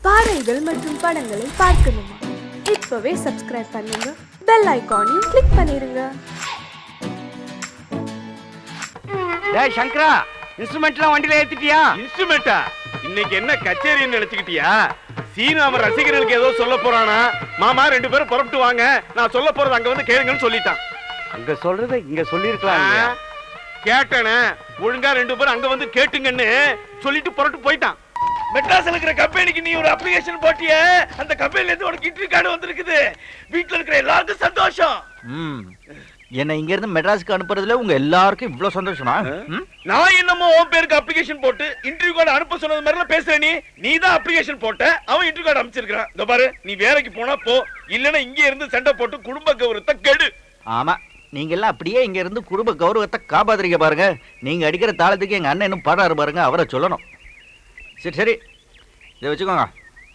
பாடல்கள் மற்றும் படங்களை பார்க்கணுமா? இப்பவே சப்ஸ்கிரைப் பண்ணுங்க, பெல் ஐகானையும் கிளிக் பண்ணிருங்க. டேய் சங்கரா, இன்ஸ்ட்ருமெண்ட்லாம் வண்டியில ஏத்திட்டியா? இன்ஸ்ட்ருமெண்டா? இன்னைக்கு என்ன கச்சேரின்னு நினைச்சுக்கிட்டியா? சீனு அவன் ரசிகர்களுக்கு ஏதோ சொல்ல போறானா? மாமா 2 பேரும் புறப்பட்டு வாங்க, நான் சொல்ல போறது அங்க வந்து கேளுங்கன்னு சொல்லிட்டான். அங்க சொல்றத இங்க சொல்லிருக்கலாம். கேட்டனே, ஒழுங்கா 2 பேரும் அங்க வந்து கேட்டுங்கன்னு சொல்லிட்டு புறப்பட்டு போயிட்டான். மெட்ராஸ்ல இருக்கிற கம்பெனிக்கு நீ ஒரு அப்ளிகேஷன் போட்டியே, அந்த கம்பெனில இருந்து உனக்கு இன்டர்வியூ கார்டு வந்திருக்குது. வீட்ல இருக்கிற எல்லாருக்கும் சந்தோஷம். என்ன இங்க இருந்து மெட்ராஸ்க்கு அனுப்புறதுல உங்க எல்லாருக்கும் இவ்ளோ சந்தோஷமா? நான் என்னமோ உன் பேருக்கு அப்ளிகேஷன் போட்டு இன்டர்வியூ கார்டு அனுப்ப சொன்னது மாதிரி எல்லாம் பேசுற நீ தான் அப்ளிகேஷன் போட்ட, அவன் இன்டர்வியூ கார்டு அனுப்பிச்சிருக்கான். இந்த பாரு, நீ வேலைக்கு போனா போ, இல்லனா இங்க இருந்து சண்டை போட்டு குடும்ப கௌரவத்தை கெடு. ஆமா, நீங்க எல்லாம் அப்படியே இங்க இருந்து குடும்ப கௌரவத்தை காப்பாத்துறீங்க பாருங்க. நீங்க அடிக்கிற தாளத்துக்கு எங்க அண்ணன் இன்னும் பாடாரு பாருங்க, அவரை சொல்லணும். சரி சரி, இதை வச்சுக்கோங்க.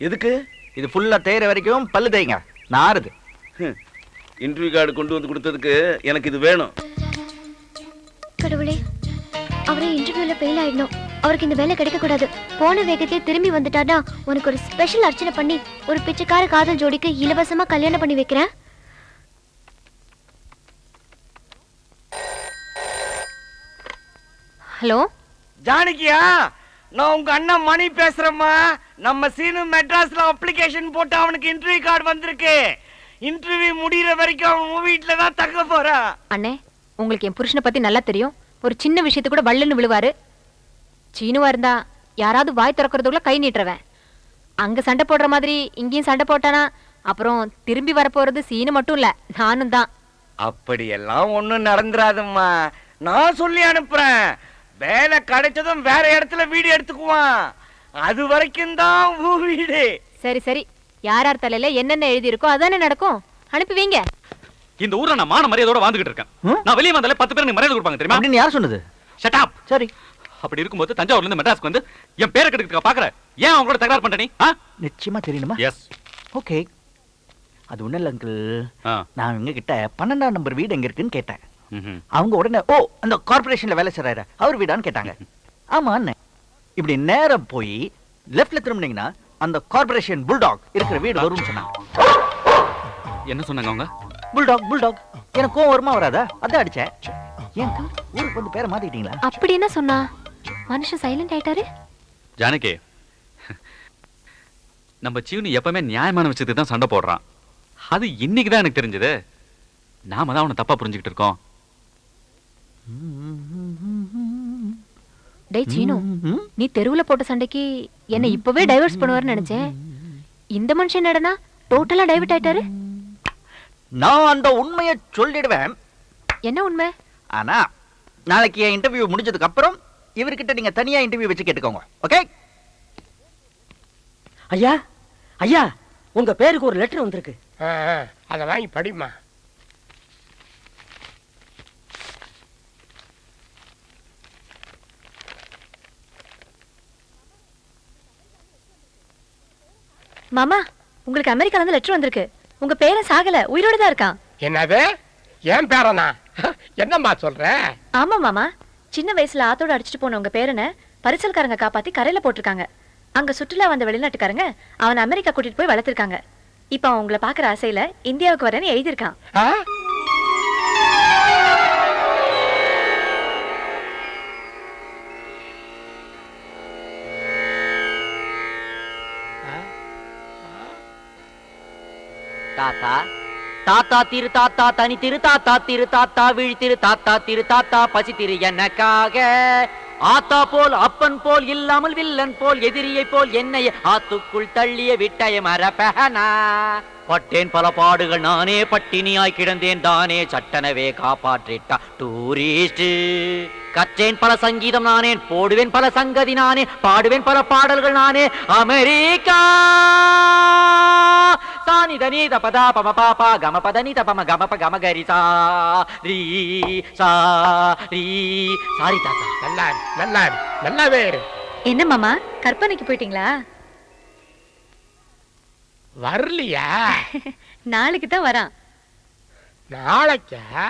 எதுக்கு? இது ஃபுல்லா தேய்ற வரைக்கும் பல்லு தேய்ங்க, நாருது. இன்டர்வியூ கார்டு கொண்டு வந்து கொடுத்ததுக்கு எனக்கு இது வேணும். கடவுளே, அவரே இன்டர்வியூல ஃபெயில் ஆயிடணும். அவருக்கு இந்த வேலை கிடைக்க கூடாது. போன வேகத்திலே திரும்பி வந்துட்டானா உனக்கு ஒரு ஸ்பெஷல் அர்ச்சனை பண்ணி ஒரு பிச்சைக்கார காதல் ஜோடிக்கு இலவசமா கல்யாணம் பண்ணி வைக்கிறேன். ஹலோ ஜானகியா, நான் உங்க அண்ணன் மணி பேசுறேம்மா. நம்ம சீனு மெட்ராஸ்ல அப்ளிகேஷன் போட்டு அவனுக்கு இன்டர்வியூ கார்டு வந்திருக்கு. இன்டர்வியூ முடியற வரைக்கும் அவன் வீட்டுல தான் தங்க போறான். அண்ணே, உங்களுக்கு என் புருஷனை பத்தி நல்லா தெரியும். ஒரு சின்ன விஷயத்து கூட வள்ளன்னு விழுவாரு. சீனுவா இருந்தா யாராவது வாய் திறக்கிறதுக்குள்ள கை நீட்டுறவன். அங்க சண்டை போடுற மாதிரி இங்கேயும் சண்டை போட்டானா அப்புறம் திரும்பி வரப்போறது சீனு மட்டும் இல்ல, நானும் தான். அப்படியெல்லாம் ஒண்ணும் நடந்துராதும்மா. நான் சொல்லி அனுப்புறேன். வேலை கிடைச்சதும் வேற இடத்துல வீடு எடுத்துக்குவான். அது வரைக்கும் தான் வீடு. சரி சரி, யார் தலையில என்னென்ன எழுதி இருக்கோ அதானே நடக்கும். அனுப்பி வைங்க. இந்த ஊர்ல நான் மான மரியாதையோட வாழ்ந்துகிட்டு இருக்கேன். நான் வெளியே வந்தாலே 10 பேர் எனக்கு மரியாதை கொடுப்பாங்க தெரியுமா? அப்படின்னு யார் சொன்னது? Shut up. சரி, அப்படி இருக்கும்போது தஞ்சாவூர்ல இருந்து மெட்ராஸ்க்கு வந்து என் பேரை கெடுக்க பாக்குற. ஏன் அவங்களோட தகராறு பண்ற நீ? நிச்சயமா தெரியணுமா? எஸ். ஓகே, அது ஒண்ணு இல்ல அங்கிள். நான் இவங்க கிட்ட 12ஆம் நம்பர் வீடு எங்க இருக்குன்னு கேட்டேன். அவங்க உடனே ஓ, அந்த கார்பரேஷன்ல வேலை செய்யறாரு அவர் வீடான்னு கேட்டாங்க. ஆமா அண்ணன். இப்படி நேரம் போய் லெஃப்ட்ல திரும்பினீங்கன்னா அந்த கார்பரேஷன் புல்டாக் இருக்கிற வீடு வரும்னு சொன்னாங்க. என்ன சொன்னாங்க அவங்க? Bulldog bulldog. எனக்கு கோவம் வருமா வராதா? அதான் அடிச்சேன். ஏன் ஊருக்கு வந்து பேரை மாத்திட்டீங்களா? அப்படி என்ன சொன்னா? மனுஷன் சைலண்ட் ஆயிட்டாரு. ஜானகி, நம்ம சீனு எப்பவுமே நியாயமான விஷயத்துக்கு தான் சண்டை போடுறான். அது இன்னைக்கு தான் எனக்கு தெரிஞ்சது. நாம தான் அவனை தப்பா புரிஞ்சுக்கிட்டு இருக்கோம். டேய் சீனு, நீ தெருவுல போட்ட சண்டைக்கு என்ன இப்பவே டைவர்ஸ் பண்ணுவாருன்னு நினைச்சேன். இந்த மனுஷன் என்னடனா டோட்டலா டைவர்ட் ஆயிட்டாரு. நான் அந்த உண்மையை சொல்லிடுவேன். என்ன உண்மை? ஆனா நாளைக்கு என் இன்டர்வியூ முடிஞ்சதுக்கு அப்புறம் இவர்கிட்ட நீங்க தனியா இன்டர்வியூ வச்சு கேட்டுக்கோங்க. ஓகே? ஐயா ஐயா, உங்க பேருக்கு ஒரு லெட்டர் வந்திருக்கு. அதை வாங்கி படிமா. மாமா, உங்களுக்கு அமெரிக்கால இருந்து லெட்டர் வந்திருக்கு. உங்க பேரன் சாகல, உயிரோட தான் இருக்கான். என்னது? ஏன் பேரனா? என்னம்மா சொல்ற? ஆமா மாமா, சின்ன வயசுல ஆத்தோட அடிச்சுட்டு போன உங்க பேரனை பரிசல்காரங்க காப்பாத்தி கரையில போட்டிருக்காங்க. அங்க சுற்றுலா வந்த வெளிநாட்டுக்காரங்க அவனை அமெரிக்கா கூட்டிட்டு போய் வளர்த்திருக்காங்க. இப்ப அவன் உங்களை பாக்குற ஆசையில இந்தியாவுக்கு வரேன்னு எழுதியிருக்கான். தாத்தா தாத்தா திரு தாத்தா தனி திரு தாத்தா திரு தாத்தா விழி திரு தாத்தா திரு தாத்தா பசி திரு எனக்காக ஆத்தா போல் அப்பன் போல் இல்லாமல் வில்லன் போல் எதிரியை போல் என்னை ஆத்துக்குள் தள்ளிய விட்டய மரபனா. பட்டேன் பல பாடுகள் நானே, பட்டினியாய் கிடந்தேன் தானே, சட்டனவே காப்பாற்றிட்டா டூரிஸ்ட். கற்றேன் பல சங்கீதம் நானே, போடுவேன் பல சங்கதி நானே, பாடுவேன் பல பாடல்கள் நானே. அமெரிக்கா சானி தனி தபதா பம பாபா கம பதனி தபம கம ப கம கரி சா ரீ சா ரீ. சாரி தாத்தா. நல்லா நல்லா நல்லாவே. என்ன மாமா, கற்பனைக்கு போயிட்டீங்களா? வரலையா? நாளைக்கு தான் வரான். நாளைக்கா?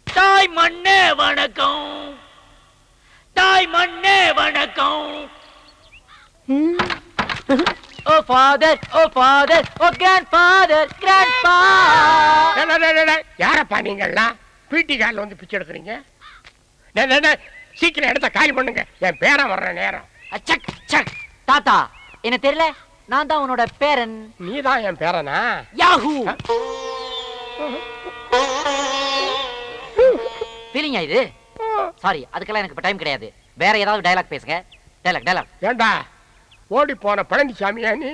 தாய் மண்ணே வணக்கம், தாய் மண்ணே வணக்கம். ஓ ஃபாதர், ஓ ஃபாதர், ஓ கிராண்ட்ஃபாதர், கிராண்ட்பா. யாரப்பா நீங்கெல்லாம் பிடி கார்ல வந்து பிச்சை எடுக்கிறீங்க? டேய், டேய், டேய், சீக்கிரம் இடத்த காலி பண்ணுங்க, என் பேரன் வர்ற நேரம். சக் சக். தாத்தா என்ன தெரியல, நான் தான் உன்னோட பேரன். நீதான் என் பேரனா? யாஹூ. ஃபீலிங்கா இது? சாரி, அதுக்கெல்லாம் எனக்கு இப்ப டைம் கிடையாது. வேற ஏதாவது டயலாக் பேசுங்க. டயலாக். ஏண்டா ஓடி போன பழனிசாமியா நீ?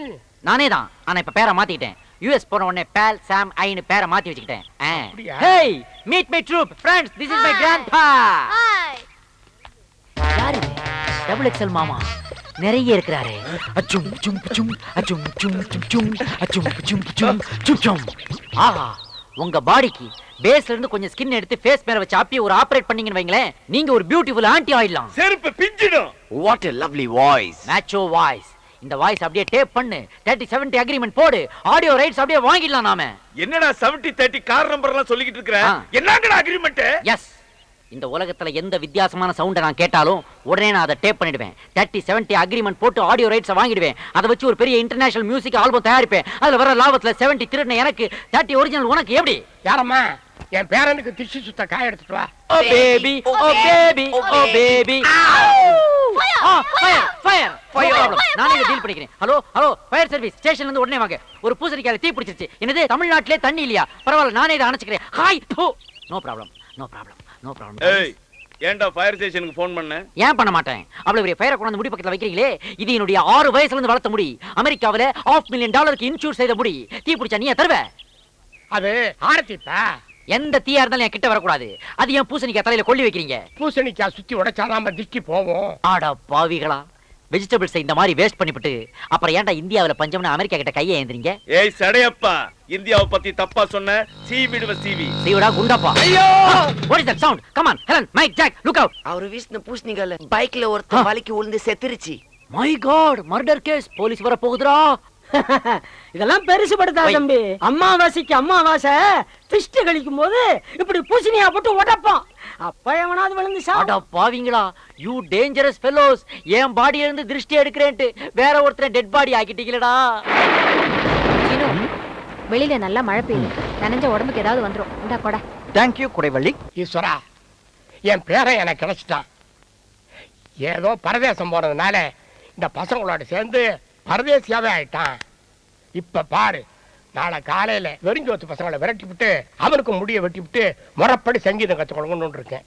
நானே தான், ஆனா இப்ப பேரை மாத்திக்கிட்டேன். யுஎஸ் போன உடனே பேல் சாம் ஐன்னு பேரை மாத்தி வச்சுக்கிட்டேன். அப்படியா? Hey, meet my troupe friends, this is my grandpa. யாரு? டபுள் எக்ஸல் மாமா நிறைய இருக்கிறாரு. அச்சும் சும் சும் அச்சும் சும் சும் சும் அச்சும் சும் சும் சும் சும். ஆஹா, உங்க பாடிக்கு பேஸ்ல இருந்து கொஞ்சம் ஸ்கின் எடுத்து ஃபேஸ் மேல வச்சு அப்படியே ஒரு ஆபரேட் பண்ணீங்கன்னு வைங்களேன், நீங்க ஒரு பியூட்டிஃபுல் ஆன்ட்டி ஆயிடலாம். செருப்பு பிஞ்சிடும். What a lovely voice. மேட்சோ வாய்ஸ். இந்த வாய்ஸ் அப்படியே டேப் பண்ணு, 30-70 அக்ரிமெண்ட் போடு, ஆடியோ ரைட்ஸ் அப்படியே வாங்கிடலாம் நாம. என்னடா 70-30 கார் நம்பர் எல்லாம் சொல்லிக்கிட்டு இருக்கற? என்னங்கடா அக்ரிமெண்ட்? எஸ், இந்த உலகத்துல எந்த வித்தியாசமான சவுண்ட நான் கேட்டாலும் உடனே நான் அதை டேப் பண்ணிடுவேன். 30-70 அக்ரிமெண்ட் போட்டு ஆடியோ ரைட்ஸ் வாங்கிடுவேன். அதை வச்சு ஒரு பெரிய இன்டர்நேஷனல் மியூசிக் ஆல்பம் தயாரிப்பேன். அதுல வர லாபத்துல 70 திருடின எனக்கு, 30 ஒரிஜினல் உனக்கு. எப்படி? யாரம்மா? என் பேரனுக்கு திஷ்டி சுத்த காய எடுத்துட்டு வா. ஓ பேபி, ஓ பேபி, ஓ பேபி. ஃபயர். நானே இதை டீல் பண்ணிக்கிறேன். ஹலோ ஃபயர் சர்வீஸ் ஸ்டேஷன்ல இருந்து உடனே வாங்க. ஒரு பூசணிக்காயில தீ பிடிச்சிருச்சு. என்னது, தமிழ்நாட்டிலே தண்ணி இல்லையா? பரவாயில்ல, நானே இதை அணைச்சுக்கிறேன். ஹாய். No problem. ஏய், ஏன்டா ஃபயர் ஸ்டேஷனுக்கு ஃபோன் பண்ண? ஏன் பண்ண மாட்டேன்? அவ்வளவு பெரிய ஃபயரை கொண்டு வந்து முடி பக்கத்துல வைக்கிறீங்களே, இது என்னுடைய 6 வயசுல இருந்து வளர்த்த முடி. அமெரிக்காவில $500,000 இன்சூர் செய்த முடி. தீ பிடிச்சா நீ தருவ? அது ஆரத்திப்பா. எந்த தீயா இருந்தாலும் என் கிட்ட வரக்கூடாது. அது ஏன் பூசணிக்காய் தலையில கொள்ளி வைக்கிறீங்க? பூசணிக்காய் சுத்தி உடைச்சாதான் திருஷ்டி போவோம். ஆடா பாவிகளா, வெஜிடபிள்ஸ் இந்த மாதிரி வேஸ்ட் பண்ணிவிட்டு அப்புறம் ஏன்டா இந்தியாவுல பஞ்சம்னு அமெரிக்கா கிட்ட கையை ஏந்திரீங்க? ஏய் சடையப்பா, இந்தியாவை பத்தி தப்பா சொன்ன சீவிடுவ சீவி. சீவடா குண்டாப்பா. ஐயோ! What is that sound? Come on Helen, Mike, Jack, look out. அவரு வீசின பூசணிக்கால பைக்ல ஒருத்தன் வலிக்கு விழுந்து செத்துருச்சு. My God, murder case. Police வர போகுதுடா. இதெல்லாம் பெருசு படுத்தா தம்பி. அம்மாவாசைக்கு அம்மாவாசை திஷ்ட கழிக்கும் போது இப்படி பூசணியா போட்டு உடைப்போம். அப்ப எவனாவது விழுந்து அட பாவிங்களா, யூ டேஞ்சரஸ் ஃபெலோஸ். என் பாடியில இருந்து திருஷ்டி எடுக்கிறேன்ட்டு வேற ஒருத்தரை டெட் பாடி ஆக்கிட்டீங்களடா. வெளியில நல்லா மழை பெய்யுது, நனைஞ்ச உடம்புக்கு ஏதாவது வந்துரும். இந்தா கொடை. Thank you Kudaivalli. ஈஸ்வரா, என் பேரன் எனக்கு கிடைச்சிட்டான். ஏதோ பரதேசம் போனதுனால இந்த பசங்களோட சேர்ந்து பரதேசியாவே ஆயிட்டான். இப்ப பாரு, நாளை காலையில வெறிஞ்சோத்து பசங்களை விரட்டி விட்டு அவனுக்கு முடிய வெட்டி விட்டு முறைப்படி சங்கீதம் கற்றுக்கொள்ளணும்னு இருக்கேன்.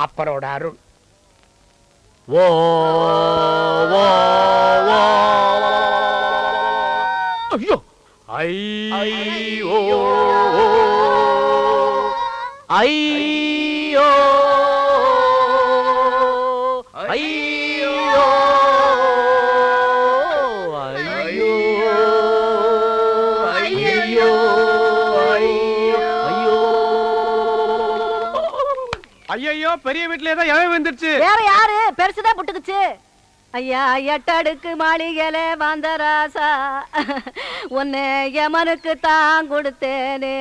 அப்பனோட அருள். ஓ ஓ ஓ. ஐயோ, ஐயோ ஐயோ ஐயோ ஐயோ, பெரிய வீட்டுல ஏதோ எவன் வந்துருச்சு. வேற யாரு? பெருசுதான் புட்டுக்குச்சு. ஐயா, 8 அடுக்கு மாளிகையில வந்த ராசா, உன்னை யமனுக்கு தான் கொடுத்தேனே.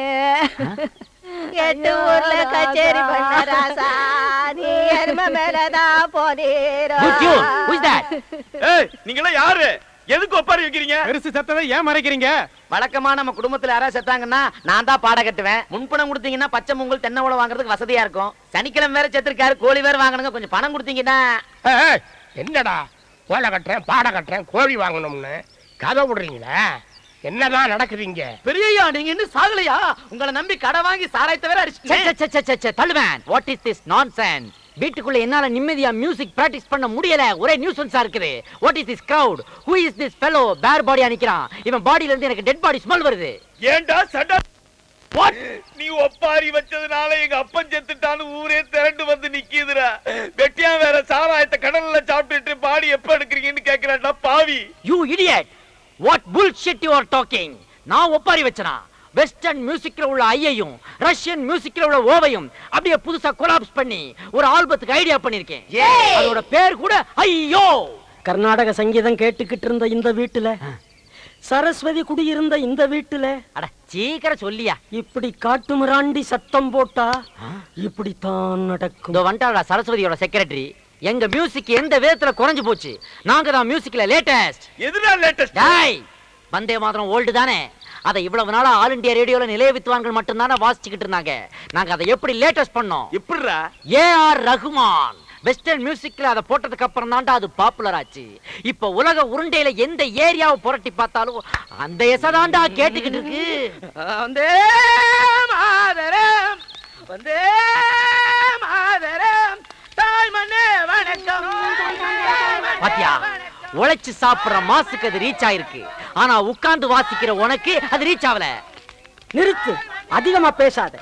8 ஊர்ல கச்சேரி பண்ண ராசா, நீ எருமை மேலதான் போதீரோ. ஏய், நீங்களா யாரு? எதுக்கு ஒப்பாரி வைக்கிறீங்க? பெருசு சத்ததை ஏன் மறைக்கிறீங்க? வழக்கமா நம்ம குடும்பத்துல யாராவது செத்தாங்கன்னா நான் தான் பாட கட்டுவேன். முன்பணம் கொடுத்தீங்கன்னா பச்சை பொங்கல் தென்னை உழவு வாங்குறதுக்கு வசதியா இருக்கும். சனிக்கிழமை வேற செத்துருக்காரு, கோழி வேற வாங்கணுங்க. கொஞ்சம் பணம் கொடுத்தீங்கன்னா. என்னடா ஓலை கட்டுறேன், பாட கட்டுறேன், கோழி வாங்கணும்னு கதை விடுறீங்களா? என்னதான் நடக்குதுங்க? பெரியய்யா, நீங்க இன்னும் சாகலையா? உங்களை நம்பி கடை வாங்கி சாராயத்தை வேற அடிச்சு தள்ளுவேன். What is this nonsense? வீட்டுக்குள்ள என்னால நிம்மதியா மியூசிக் பிராக்டிஸ் பண்ண முடியல. ஒரே நியூசன்ஸா இருக்குது. What is this crowd? Who is this fellow? பேர் பாடியா நிக்கிறான். இவன் பாடியில இருந்து எனக்கு டெட் பாடி ஸ்மெல் வருது. ஏன்டா சட? வாட்? நீ ஒப்பாரி வச்சதுனால எங்க அப்பன் செத்துட்டான்னு ஊரே திரண்டு வந்து நிக்குதுடா. வெட்டியா வேற சாராயத்தை கடல்ல சாப்பிட்டுட்டு பாடி எப்ப எடுக்கிறீங்கன்னு கேக்குறான்டா பாவி. You idiot, what bullshit you are talking? நான் ஒப்பாரி வச்சனா? வெஸ்டர்ன் மியூசிக்ல உள்ள ஐயையும் ரஷ்யன் மியூசிக்ல உள்ள ஓவையும் அப்படியே புதுசா கொலாப்ஸ் பண்ணி ஒரு ஆல்பத்துக்கு ஐடியா பண்ணிருக்கேன். அதோட பேர் கூட ஐயோ. கர்நாடக சங்கீதம் கேட்டுக்கிட்டு இருந்த இந்த வீட்டுல, சரஸ்வதி குடியிருந்த இந்த வீட்டுல, அட சீக்கிரம் சொல்லியா. இப்படி காட்டு மிராண்டி சத்தம் போட்டா இப்படித்தான் நடக்கும். இதோ வந்துட்டாடா சரஸ்வதியோட செக்ரட்டரி. எங்க மியூசிக் எந்த விதத்துல குறைஞ்சு போச்சு? நாங்க தான் மியூசிக்ல லேட்டஸ்ட். எதுடா லேட்டஸ்ட்? டேய், வந்தே மாதரம் ஓல்டு தானே. அதை இவ்வளவு நாளா ஆல் இந்தியா ரேடியோல நிலைய வித்வான்கள் மட்டும் தானே வாசிச்சுக்கிட்டு இருந்தாங்க. நாங்க அதை எப்படி லேட்டஸ்ட் பண்ணோம்? எப்படிடா? ஏஆர் ரகுமான் வெஸ்டர்ன் மியூசிக்ல அதை போட்டதுக்கு அப்புறம் தான்டா அது பாப்புலர் ஆச்சு. இப்ப உலக உருண்டையில எந்த ஏரியாவை புரட்டி பார்த்தாலும் அந்த எசதாண்டா கேட்டுக்கிட்டு இருக்கு. வந்தே மாதரம், வந்தே மாதரம், தாய் மண்ணே வணக்கம். பாத்தியா, உழைச்சு சாப்பிடுற மாசுக்கு அது ரீச் ஆயிருக்கு. ஆனா உட்கார்ந்து வாசிக்கிற உனக்கு அது ரீச் ஆகல. நிறுத்து, அதிகமா பேசாத.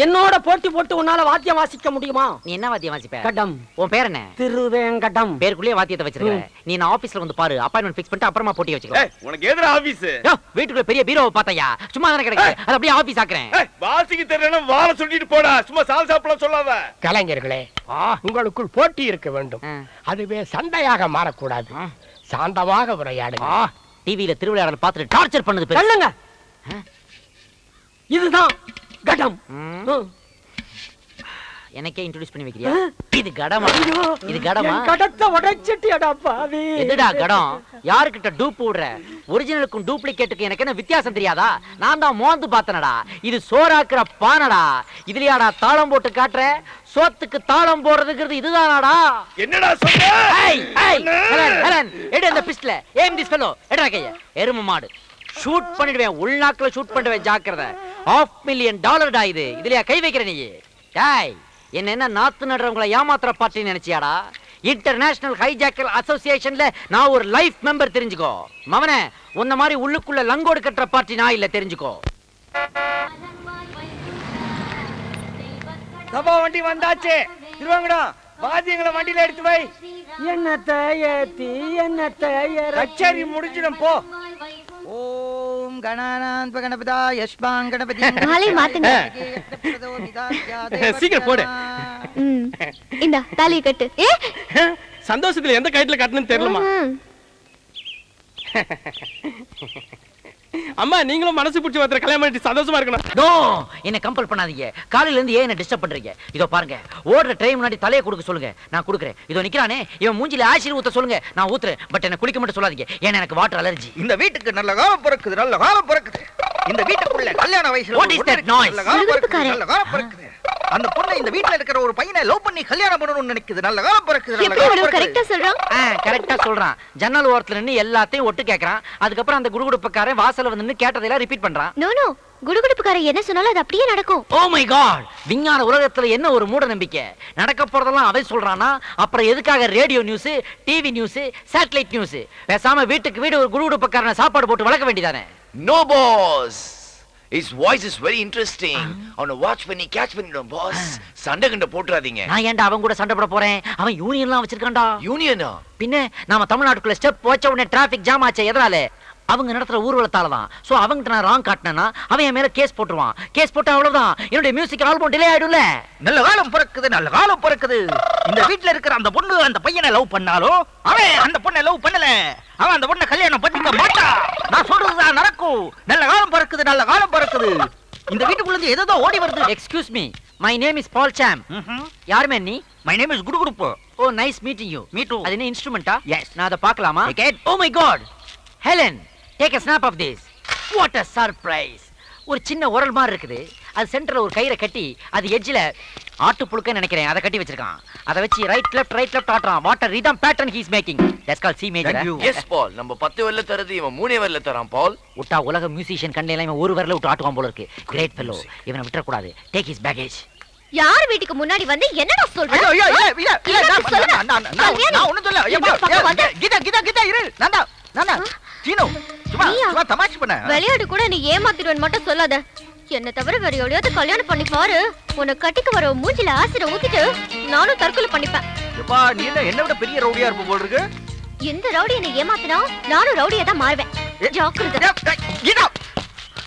என்னோட போட்டி போட்டு உன்னால வாத்தியம் வாசிக்க முடியுமா? நீ என்ன வாத்தியம் வாசிப்ப? கடம். உன் பேர் என்ன? திருவேங்கடம். பேருக்குள்ளே வாத்தியத்தை வச்சிருக்க. நீ நான் ஆபீஸ்ல வந்து பாரு, அப்பாயின்மெண்ட் ஃபிக்ஸ் பண்ணிட்டு அப்புறமா போட்டி வச்சுக்கோ. உனக்கு எதுடா ஆபீஸ்? வீட்டுக்குள்ள பெரிய பீரோவை பார்த்தையா? சும்மா தானே கிடக்கு, அது அப்படியே ஆபீஸ் ஆக்குறேன். வாசிக்க தெரியலன்னா வாழ சொல்லிட்டு போடா, சும்மா சால் சாப்பிடலாம் சொல்லாத. கலைஞர்களே, உங்களுக்குள் போட்டி இருக்க வேண்டும். அதுவே சண்டையாக மாறக்கூடாது. சாந்தமாக உரையாடுங்க. டிவியில திருவிளையாடல் பார்த்துட்டு டார்ச்சர் பண்ணது பேர். சொல்லுங்க. இதுதான் கடம். எனக்கே இன்ட்ரோடியூஸ் பண்ணி வைக்கிறியா? இது கடமா? இது கடமா? கடத்தை உடைச்சிட்டியடா பாவி. எதுடா கடம்? யாருக்கிட்ட டூப் விடுற? ஒரிஜினலுக்கும் டூப்ளிகேட்டுக்கும் எனக்கு என்ன வித்தியாசம் தெரியாதா? நான் தான் மோந்து பார்த்தனடா. இது சோறாக்குற பானடா. இதுலயாடா தாளம் போட்டு காட்டுற? சோத்துக்கு தாளம் போடுறதுங்கிறது இதுதானாடா? என்னடா சொல்ற? ஹெலன், ஹெலன், எடு அந்த பிஸ்டல். Aim this fellow. எடா கைய. எரும மாடு. ஷூட் பண்ணிடுவேன், உள்நாக்குல ஷூட் பண்ணுவேன், ஜாக்கிரதை. $500,000 இது. இதுலயா கை வைக்கிற நீ? டேய், என்ன நாத்து நடுறவங்களை ஏமாத்துற பார்ட்டி நினைச்சியாடா? இன்டர்நேஷனல் ஹைஜாக்கர் அசோசியேஷன்ல நான் ஒரு லைஃப் மெம்பர், தெரிஞ்சுக்கோ. மவனே, உன்ன மாதிரி உள்ளுக்குள்ள லங்கோடு கட்டுற பார்ட்டி நான் இல்ல, தெரிஞ்சுக்கோ. சபா வண்டி வந்தாச்சு. திருவாங்கடம், வாத்தியங்களை வண்டியில எடுத்து வை. என்னத்தை ஏத்தி என்னத்தை கச்சேரி முடிஞ்சிடும் போ. ஓம் கணானாத்வ கணபதா யஷ்பாங் கணபதி. மாலை மாத்துங்க. சீக்கிரம் போடு. இந்த தாலியை கட்டு. சந்தோஷத்துல எந்த கயிற்றுல கட்டணும்னு தெரியலமா. அம்மா, நீங்களும் மனசு பிடிச்சி ஒருத்தர கல்யாணம் பண்ணிட்டு சந்தோஷமா இருக்கணும். நோ, என்ன கம்பல் பண்ணாதீங்க. காலையில இருந்து ஏன் என்ன டிஸ்டர்ப் பண்றீங்க? இதோ பாருங்க, ஓடுற ட்ரெயின் முன்னாடி தலையை கொடுக்க சொல்லுங்க, நான் கொடுக்குறேன். இதோ நிக்கிறானே, இவன் மூஞ்சில ஆசிட் ஊத்த சொல்லுங்க, நான் ஊத்துறேன். பட் என்ன குளிக்க மட்டும் சொல்லாதீங்க, ஏன்னா எனக்கு வாட்டர் அலர்ஜி. இந்த வீட்டுக்கு நல்ல காலம் பிறக்குது, நல்ல காலம் பிறக்குது. இந்த வீட்டுக்குள்ள கல்யாண வயசுல What is that noise? நல்ல காலம் பிறக்குது, நல்ல காலம் பிறக்குது. அந்த பொண்ணு இந்த வீட்ல இருக்கிற ஒரு பையனை லவ் பண்ணி கல்யாணம் பண்ணணும்னு நினைக்குது. நல்ல காலம் பிறக்குது, நல்ல காலம் பிறக்குது. கரெக்ட்டா சொல்றான். கரெக்டா சொல்றான். ஜன்னல் ஓரத்துல நின்னு எல்லாத்தையும் ஒட்டு கேக்குறான். அதுக்கப்புறம் அந்த குடுகுடுப்புக்காரன் வாசல்ல வந்து நின்னு கேட்டதெல்லாம் ரிப்பீட் பண்றான். நோ நோ, குடுகுடுப்புக்காரன் என்ன சொன்னாலும் அது அப்படியே நடக்கும். ஓ மை காட், விஞ்ஞான உலகத்துல என்ன ஒரு மூட நம்பிக்கை. நடக்க போறதெல்லாம் அவன் சொல்றானா? அப்புறம் எதுக்காக radio news, TV news, satellite news? பேசாம வீட்டுக்கு வீடு ஒரு குடுகுடுப்புக்காரனை சாப்பாடு போட்டு வளர்க்க வேண்டியதானே? No, boss. His voice is very interesting. அவனை watch பண்ணி catch பண்ணிடும் boss. சண்டை கண்ட போட்றாதீங்க. நான் ஏன்டா அவன் கூட சண்டை போட போறேன்? அவன் யூனியன்லாம் வச்சிருக்கான்டா. யூனியனா? பின்ன நாம தமிழ்நாட்டுக்குள்ள ஸ்டெப் வச்ச உடனே டிராபிக் ஜாம் ஆச்சு. எதனால? அவங்க நடத்துற ஊர்வலத்தால தான். சோ அவங்கிட்ட நான் ராங் காட்டினா அவன் என் மேல கேஸ் போட்டுருவான். கேஸ் போட்டா அவ்வளவுதான், என்னுடைய மியூசிக் ஆல்பம் டிலே ஆயிடும்ல. நல்ல காலம் பிறக்குது, நல்ல காலம் பிறக்குது. இந்த வீட்ல இருக்கிற அந்த பொண்ணு அந்த பையனை லவ் பண்ணாலோ, அவன் அந்த பொண்ணை லவ் பண்ணல. அவன் அந்த பொண்ணை கல்யாணம் பண்ணிக்க மாட்டான். நான் சொல்றதுதான் நடக்கும். நல்ல காலம் பிறக்குது, நல்ல காலம் பிறக்குது. இந்த வீட்டுக்குள்ள இருந்து ஏதோ ஓடி வருது. Excuse me, my name is Paul Sam. யாருமே நீ? My name is Kudukuduppu. Oh nice meeting you. Me too. அது என்ன இன்ஸ்ட்ருமெண்டா? Yes. நான் அதை பார்க்கலாமா? Oh my God, Helen, take a snap of this. What a surprise. ஒரு சின்ன உரல் மாதிரி இருக்குது. அது சென்டர்ல ஒரு கயிறை கட்டி, அது எட்ஜ்ல ஆட்டு புழுக்க நினைக்கிறேன், அதை கட்டி வச்சிருக்கான். அதை வச்சு ரைட் லெஃப்ட் ஆட்றான். What a rhythm pattern he is making. That's called C major. Yes, Paul. நம்ம 10 வரல தரது இவன் 3 வரல தரான் பால். உட்டா உலக மியூசிஷியன் கண்டையில இவன் ஒரு வரல விட்டு ஆட்டுவான் போல இருக்கு. Great fellow. இவனை விட்டுற கூடாது. Take his baggage. யார் வீட்டுக்கு முன்னாடி வந்து என்னடா சொல்ற? ஐயோ ஐயோ இல்ல நான் ஒண்ணும் சொல்ல. கீதா இரு. நானா சீனோ சும்மா தமாஷ் பண்ண. விளையாடு கூட நீ ஏமாத்திடுவேன் மட்டும் சொல்லாத. என்ன தவிர வேற எவ்வளவு கல்யாணம் பண்ணி பாரு. உன்னை கட்டிக்கு வர மூஞ்சில ஆசிட ஊத்திட்டு நானும் தற்கொலை பண்ணிப்பேன். எப்பா நீ என்ன விட பெரிய ரவுடியா இருப்ப போல இருக்கு. எந்த ரவுடி என்னை ஏமாத்தினா நானும் ரவுடியா தான் மாறுவேன். ஜாக்கிரதை. கீதா.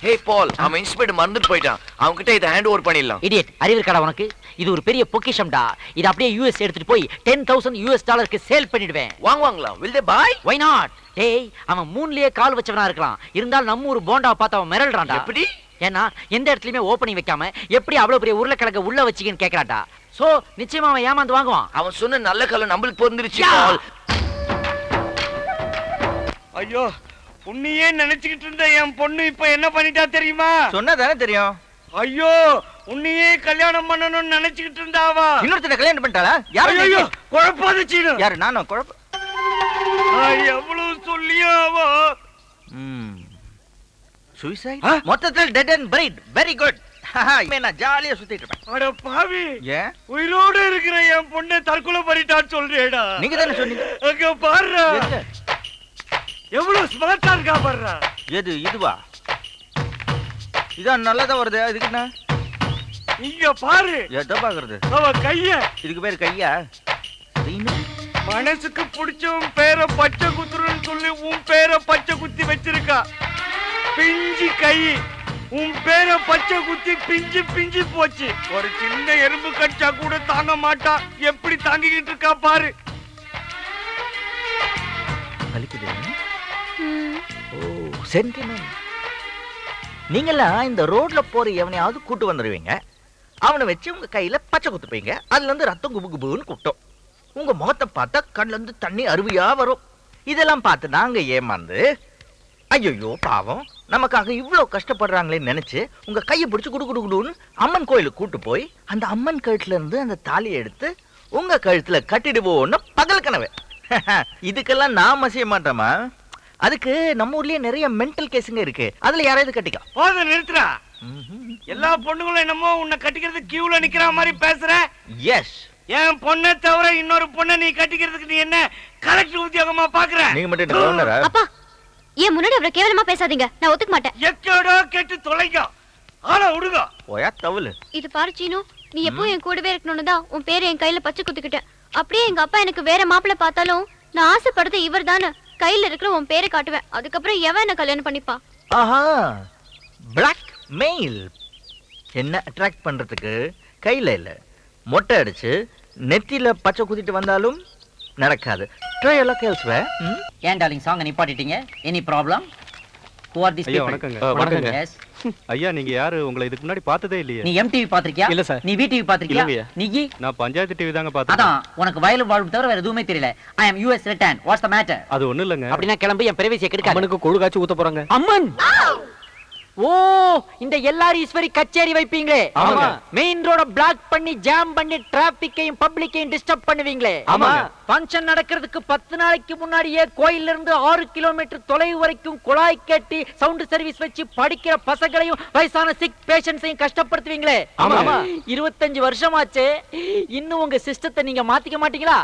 ஹே பால், அவன் இன்ஸ்பெக்டர் மறந்துட்டு போயிட்டான். அவங்க கிட்ட இத ஹேண்ட் ஓவர் பண்ணிடலாம். இடியட், அறிவு இருக்கடா உனக்கு? இது ஒரு பெரிய பொக்கிஷம்டா. இது அப்படியே யுஎஸ் எடுத்துட்டு போய் $10,000 சேல் பண்ணிடுவேன். வாங்குவாங்களா? will they buy? why not? டேய், அவன் மூன்லயே கால் வச்சவனா இருக்கலாம். இருந்தாலும் நம்ம ஒரு போண்டா பார்த்து அவன் மிரள்றான்டா. எப்படி? ஏன்னா எந்த இடத்துலயுமே ஓப்பனிங் வைக்காம எப்படி அவ்வளவு பெரிய உருளைக்கிழங்கு உள்ள வச்சிக்கன்னு கேக்குறான்டா. சோ நிச்சயமா அவன் ஏமாந்து வாங்குவான். அவன் சொன்ன நல்ல காலம் நம்மளுக்கு பொருந்துருச்சு யா. பால். ஐயோ உன்னையே நினைச்சுக்கிட்டு இருந்த என் பொண்ணு இப்ப என்ன பண்ணிட்டா தெரியுமா? சொன்னதானே தெரியும். ஐயோ உன்னையே கல்யாணம் பண்ணணும்னு நினைச்சுக்கிட்டு இருந்தாவா? இன்னொருத்தனை கல்யாணம் பண்ணிட்டாளா? யாரு? ஐயோ குழப்பாத சீனு. யாரு? நானும் குழப்ப. எவ்வளவு சொல்லியும் அவ சூசைட். மொத்தத்தில் dead and buried. Very good. நான் ஜாலியா சுத்திட்டு இருப்பேன். அட பாவி, ஏன் உயிரோடு இருக்கிற என் பொண்ணை தற்கொலை பண்ணிட்டான்னு சொல்றேடா. நீங்க தானே சொன்னீங்க. அங்க பாருடா எவ்வளவு ஸ்மார்ட்டா இருக்கா பாருடா. எது இதுவா? இதான் நல்லதா வருது. அதுக்கு என்ன? இங்க பாரு. எதை பாக்குறது? அவ கைய. இதுக்கு பேரு கையா? மனசுக்கு பிடிச்சவன் பேரை பச்சை குத்துறன்னு சொல்லி உன் பேரை பச்சை குத்தி வச்சிருக்கா. பிஞ்சு கை. உன் பேரை பச்சை குத்தி பிஞ்சு பிஞ்சு போச்சு. ஒரு சின்ன எறும்பு கடிச்சா கூட தாங்க மாட்டா. எப்படி தாங்கிக்கிட்டு இருக்கா பாரு. வலிக்குது. ஓ சென்டிமெண்ட். நீங்கெல்லாம் இந்த ரோட்ல போற எவனையாவது கூட்டு வந்துருவீங்க. அவனை வச்சு உங்க கையில பச்சை குத்துப்பீங்க. அதுல இருந்து ரத்தம் குபு குபுன்னு கூட்டம். உங்க முகத்தை பார்த்தா கண்ணுல இருந்து தண்ணி அருவியா வரும். இதெல்லாம் பார்த்து நாங்க ஏமாந்து ஐயோ பாவம் நமக்காக இவ்வளவு கஷ்டப்படுறாங்களேன்னு நினைச்சு உங்க கையை பிடிச்சு குடு குடு குடுன்னு அம்மன் கோயிலுக்கு கூட்டு போய் அந்த அம்மன் கழுத்துல இருந்து அந்த தாலியை எடுத்து உங்க கழுத்துல கட்டிடுவோன்னு பகல் கனவு. இதுக்கெல்லாம் நாம செய்ய மாட்டோமா? அதுக்கு நம்ம ஊர்லயே நிறைய மென்டல் கேஸுங்க இருக்கு. அதுல யாராவது கட்டிக்கலாம். போத நிறுத்துறா. எல்லா பொண்ணுங்களும் என்னமோ உன்னை கட்டிக்கிறது கியூல நிக்கிற மாதிரி பேசுற. எஸ். என் பொண்ணை தவிர இன்னொரு பொண்ணை நீ கட்டிக்கிறதுக்கு நீ என்ன கலெக்டர் உத்தியோகமா பாக்குற? நீங்க மட்டும் என்ன கவர்னரா? அப்பா ஏன் முன்னாடி அவரை கேவலமா பேசாதீங்க. நான் ஒத்துக்க மாட்டேன். எக்கடோ கேட்டு தொலைங்க. ஆள விடுங்க. ஓயா தவுல. இது பாரு சீனு, நீ எப்போ என் கூடவே இருக்கணும்னு தான் உன் பேரை என் கையில பச்சை குத்திக்கிட்டேன். அப்படியே எங்க அப்பா எனக்கு வேற மாப்பிள்ளை பார்த்தாலும் நான் ஆசைப்படுறது இவர் தானே. கையில இருக்கிற உன் பேரை காட்டுவேன். அதுக்கப்புறம் எவன் என்ன கல்யாணம் பண்ணிப்பா? ஆஹா, பிளாக் மெயில். என்ன அட்ராக்ட் பண்றதுக்கு கையில இல்ல, மொட்டை அடிச்சு நெத்தியில பச்சை குத்திட்டு வந்தாலும் நடக்காது. ட்ரை எல்லாம் கேள்ஸ்வே. ஏன் டார்லிங் சாங் நிப்பாட்டிட்டீங்க? Any problem? Who are these ஐயா people? வணக்கங்க. வணக்கங்க. Yes. ஐயா நீங்க யாரு? உங்களை இதுக்கு முன்னாடி பார்த்ததே இல்லையே. நீ MTV பாத்திருக்கியா? இல்ல சார். நீ VTV பாத்திருக்கியா? இல்லங்கய்யா. நீ நான் பஞ்சாயத்து டிவி தாங்க பார்த்தேன். அதான் உனக்கு வயலும் வாழ்வு தவிர வேற எதுவுமே தெரியல. I am US return. What's the matter? அது ஒண்ணு இல்லங்க. அப்படினா கிளம்பி என் பிரைவசியை கெடுக்காத. அம்மனுக்கு கொழு காய்ச்சி ஊத்த போறாங்க. அம்மன். ஓ இந்த எல்லாரும் ஈஸ்வரி கச்சேரி வைப்பீங்களே. ஆமா. மெயின் ரோட பிளாக் பண்ணி ஜாம் பண்ணி டிராபிக்கையும் பப்ளிக்கையும் டிஸ்டர்ப் பண்ணுவீங்களே. ஆமா. ஃபங்க்ஷன் நடக்கிறதுக்கு 10 நாளைக்கு முன்னாடியே கோயில்ல இருந்து 6 கிலோமீட்டர் தொலைவு வரைக்கும் குழாய் கட்டி சவுண்ட் சர்வீஸ் வச்சு படிக்கிற பசங்களையும் வயசான சிக் பேஷண்ட்ஸையும் கஷ்டப்படுத்துவீங்களே. ஆமா. 25 வருஷமாச்சு. இன்னும் உங்க சிஸ்டத்தை நீங்க மாத்திக்க மாட்டீங்களா?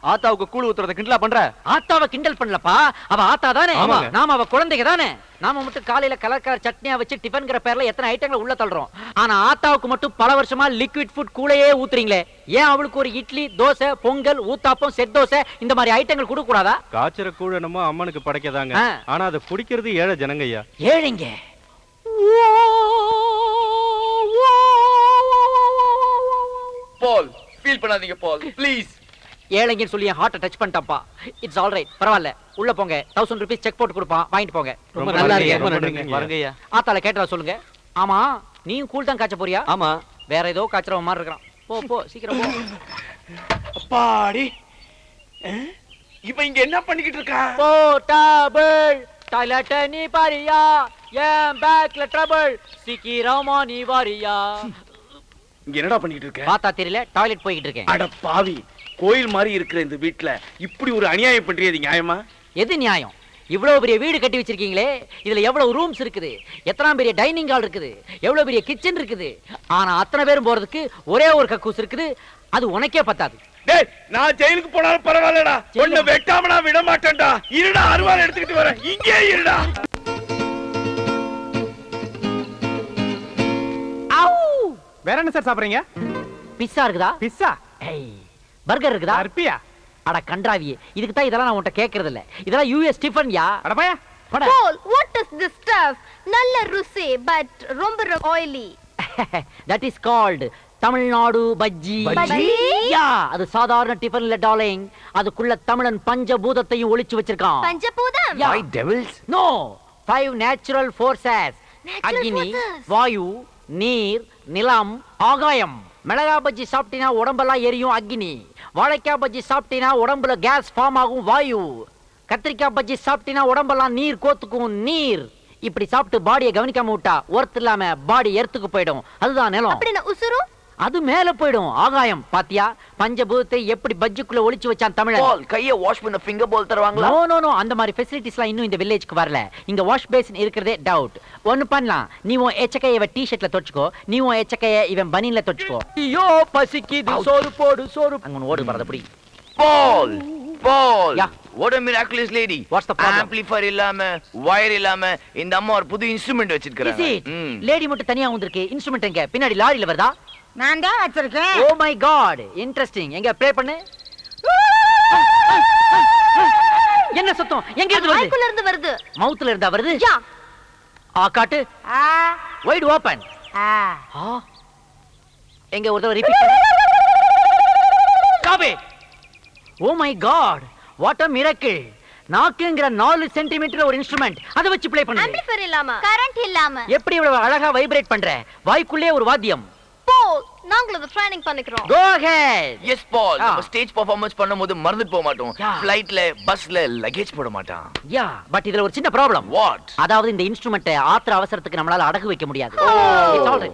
ஆத்தாவுக்கு கூழ் ஊத்துறத கிண்டலா பண்ற? ஆத்தாவை கிண்டல் பண்ணலப்பா. அவ ஆத்தா தானே. ஆமாங்க. நாம அவ குழந்தைங்க தானே. நாம மட்டும் காலையில கலர்கார சட்னியா வச்சு டிஃபன்ங்கிற பேர்ல எத்தனை ஐட்டங்களை உள்ள தள்ளுறோம். ஆனா ஆத்தாவுக்கு மட்டும் பல வருஷமா லிக்விட் ஃபுட் கூடயே ஊத்துறீங்களே. ஏன் அவளுக்கு ஒரு இட்லி, தோசை, பொங்கல், ஊத்தாப்பம், செட் தோசை இந்த மாதிரி ஐட்டங்கள் கொடுக்க கூடாதா? காய்ச்சற கூழ் என்னமோ அம்மனுக்கு படைக்கதாங்க. ஆ. ஆனா அதை குடிக்கிறது ஏழை ஜனங்க ஐயா. ஏழைங்க. பால் ஃபீல் பண்ணாதீங்க பால் ப்ளீஸ். ஏழைங்கன்னு சொல்லி ஹார்ட் டச் பண்ணிட்டப்பா. It's all right. பரவாயில்ல. உள்ள போங்க. 1000 ரூபீஸ் செக் போட்டு கொடுப்பான். வாங்கிட்டு போங்க. ரொம்ப நல்லா நன்றி, இருக்கு. ரொம்ப நன்றிங்க. வரங்க ஐயா. ஆத்தால கேட்டதா சொல்லுங்க. ஆமா நீயும் கூல் தான் காய்ச்ச போறியா? ஆமா. வேற ஏதோ காய்ச்சற மாதிரி இருக்கான். போ போ சீக்கிரம் போ. அப்பாடி. இவன் இங்க என்ன பண்ணிக்கிட்டு இருக்கா? போர்ட்டபிள் டாய்லெட் நீ பாரியா? ஏன் பேக்ல ட்ரபிள் சீக்கிரமா நீ வாரியா? இங்க என்னடா பண்ணிக்கிட்டு இருக்க? பார்த்தா தெரியல. டாய்லெட் போய்கிட்டு இருக்கேன். அட பாவி, கோயில் மாதிரி இருக்கிற இந்த வீட்ல இப்படி ஒரு அநியாயம் பண்றியது நியாயமா? எது நியாயம்? இவ்வளவு பெரிய வீடு கட்டி வச்சிருக்கீங்களே. இதுல எவ்வளவு ரூம்ஸ் இருக்குது, எத்தனை பெரிய டைனிங் ஹால் இருக்குது, எவ்வளவு பெரிய கிச்சன் இருக்குது. ஆனா அத்தனை பேரும் போறதுக்கு ஒரே ஒரு கக்கூஸ் இருக்குது. அது உனக்கே பத்தாது. டேய், நான் ஜெயிலுக்கு போனாலும் பரவாயில்லடா. உன்னை வெட்டாம நான் விட மாட்டேன்டா. இருடா, அருவாள் எடுத்துக்கிட்டு வரேன். இங்கே இருடா. வேற என்ன சார் சாப்பிடுறீங்க? பிஸ்ஸா இருக்குதா? பிஸ்ஸா? ஏய் பர்கர் இருக்குதா? அர்ப்பியா? அட கன்றாவியே, இதுக்கு தான் இதெல்லாம் நான் உன்கிட்ட கேக்குறது இல்ல. இதெல்லாம் யூஎஸ் டிஃபன் யா. அட பையா. Paul, what is this stuff? நல்ல ருசி but ரொம்ப oily. That is called Tamil Nadu bajji. Bajji? யா, அது சாதாரண டிஃபன் இல்ல டார்லிங். அதுக்குள்ள தமிழன் பஞ்சபூதத்தையும் ஒளிச்சு வச்சிருக்கான். பஞ்சபூதம்? Yeah. Why devils? No, 5 natural forces. Natural Agni, forces. வாயு, நீர், நிலம், ஆகாயம். மிளகா பஜ்ஜி சாப்பிட்டீங்கன்னா உடம்பெல்லாம் எரியும் அக்னி. வாழைக்காய் பஜ்ஜி சாப்பிட்டீங்கன்னா உடம்புல கேஸ் ஃபார்ம் ஆகும் வாயு. கத்திரிக்காய் பஜ்ஜி சாப்பிட்டீங்கன்னா உடம்பெல்லாம் நீர் கோத்துக்கும் நீர். இப்படி சாப்பிட்டு பாடியை கவனிக்காம விட்டா ஒர்த் இல்லாம பாடி எர்த்துக்கு போயிடும். அதுதான் நிலம். அப்படின்னா உசுரும் அது மேல போயிடும் ஆகாயம். பாத்தியா பஞ்சபூதத்தை எப்படி பஜ்ஜுக்குள்ள ஒளிச்சு வச்சான் தமிழன். பால் கைய வாஷ் பண்ண ஃபிங்கர் பால் தருவாங்களா? நோ நோ நோ, அந்த மாதிரி ஃபெசிலிட்டிஸ்லாம் இன்னும் இந்த வில்லேஜ்க்கு வரல. இங்க வாஷ் பேசின் இருக்கிறதே டவுட். ஒன்னு பண்ணலாம், நீ உன் எச்சக்கைய இவன் டி-ஷர்ட்ல தொச்சுக்கோ, நீ உன் எச்சக்கைய இவன் பனின்ல தொச்சுக்கோ. ஐயோ பசிக்குது, சோறு போடு சோறு. அங்க ஓடு பறத புடி. Paul, Paul. Yeah. What a miraculous lady. What's the problem? Amplifier இல்லாம wire இல்லாம இந்த அம்மா ஒரு புது இன்ஸ்ட்ருமென்ட் வச்சிருக்காங்க. லேடி மட்டும் தனியா வந்திருக்கு. இன்ஸ்ட்ருமென்ட் எங்க? பின்னாடி லாரியில வருதா? நான் தான் வச்சிருக்கேன். Oh my God, interesting. எங்க ப்ளே பண்ணு. என்ன சத்தம்? எங்க இருந்து வருது? வாய்க்குள்ள இருந்து வருது. மவுத்ல இருந்தா வருது? யா. காட்டு. Wide open. எங்க ஒரு தடவை ரிப்பீட் பண்ணு. Stop it. Oh my God, what a miracle. நாக்குங்கற 4 சென்டிமீட்டர் ஒரு இன்ஸ்ட்ருமென்ட், அத வச்சு ப்ளே பண்ணு. ஆம்பிளிஃபையர் இல்லாம, கரண்ட் இல்லாம. எப்படி இவ்வளவு அழகா வைப்ரேட் பண்ற? வாய்க்குள்ளே ஒரு வாத்தியம். போல் நாங்களும் ட்ரைனிங் பண்ணிக்கிறோம். Go ahead. Yes Paul. நம்ம ஸ்டேஜ் பெர்ஃபார்மன்ஸ் பண்ணும்போது மறந்துட்டு போக மாட்டோம். ஃளைட்ல பஸ்ல லக்கேஜ் போட மாட்டோம். யா, பட் இதுல ஒரு சின்ன ப்ராப்ளம். What? அதாவது இந்த இன்ஸ்ட்ருமென்ட் ஆத்திர அவசரத்துக்கு நம்மளால அடகு வைக்க முடியாது.